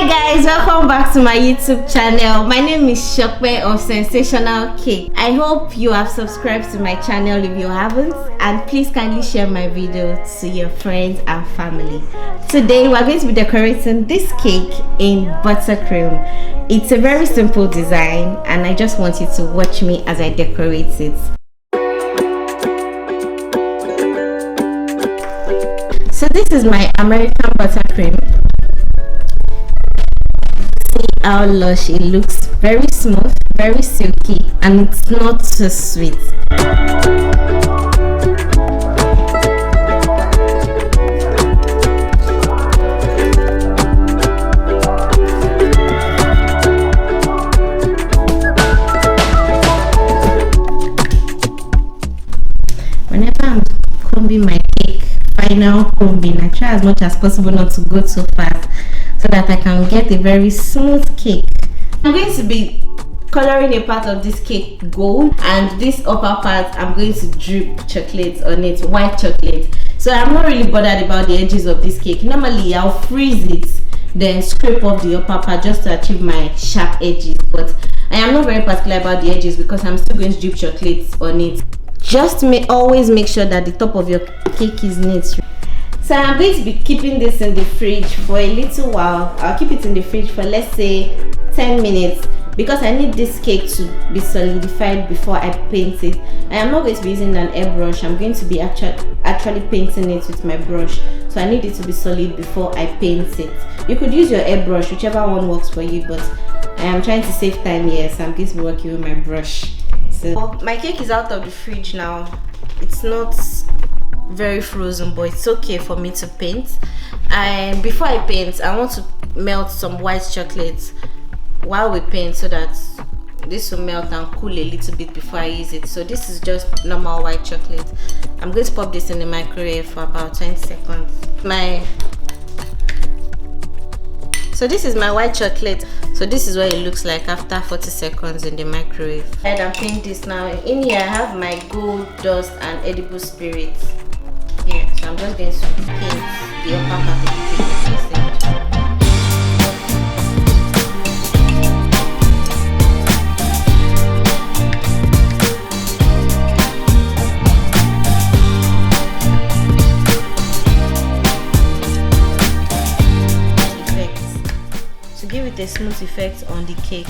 Hi guys, welcome back to my YouTube channel. My name is Shokwe of Sensational Cake. I hope you have subscribed to my channel if you haven't, and please kindly share my video to your friends and family. Today we're going to be decorating this cake in buttercream. It's a very simple design and I just want you to watch me as I decorate it. So this is my American buttercream. See how lush it looks, very smooth, very silky, and it's not too sweet. Whenever I'm combing my cake, final combing, I try as much as possible not to go too fast so that I can get a very smooth cake. I'm going to be coloring a part of this cake gold, and this upper part I'm going to drip chocolate on it, white chocolate. So I'm not really bothered about the edges of this cake. Normally I'll freeze it, then scrape off the upper part just to achieve my sharp edges, but I am not very particular about the edges because I'm still going to drip chocolate on it. Just always make sure that the top of your cake is neat. So I'm going to be keeping this in the fridge for a little while. I'll keep it in the fridge for, let's say, 10 minutes because I need this cake to be solidified before I paint it. I am not going to be using an airbrush. I'm going to be actually painting it with my brush. So I need it to be solid before I paint it. You could use your airbrush, whichever one works for you, but I am trying to save time here, so I'm going to be working with my brush. So my cake is out of the fridge now. It's not very frozen, but it's okay for me to paint. And before I paint, I want to melt some white chocolate while we paint so that this will melt and cool a little bit before I use it. So this is just normal white chocolate. I'm going to pop this in the microwave for about 20 seconds. So this is my white chocolate. So this is what it looks like after 40 seconds in the microwave. And I'm painting this now. In here I have my gold dust and edible spirits. Here, so I'm just going to paint the upper part of the cake. To give it a smooth effect on the cake.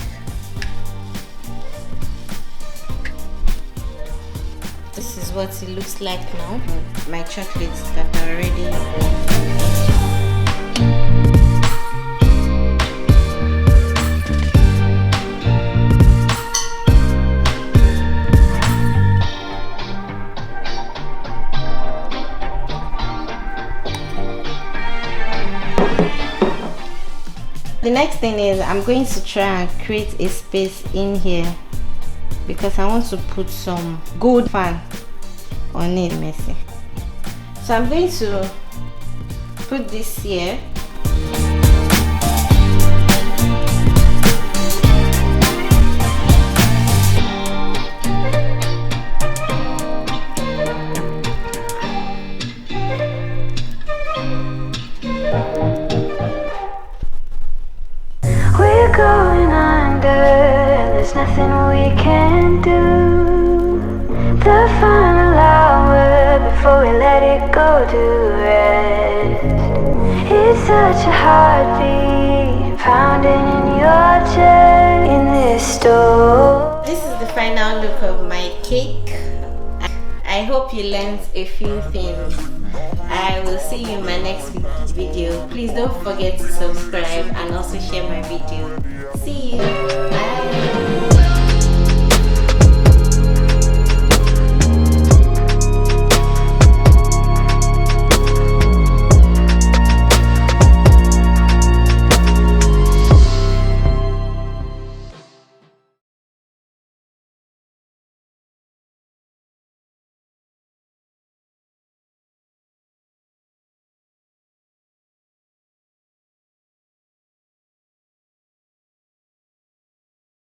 This is what it looks like now. My chocolates that are ready. The next thing is I'm going to try and create a space in here because I want to put some gold fan on it, messy. So I'm going to put this here. We're going under, there's nothing we can do. The final hour before we let it go to rest. It's such a heartbeat pounding in your chest in this store. This is the final look of my cake. I hope you learned a few things. I will see you in my next video. Please don't forget to subscribe and also share my video. See you. Bye.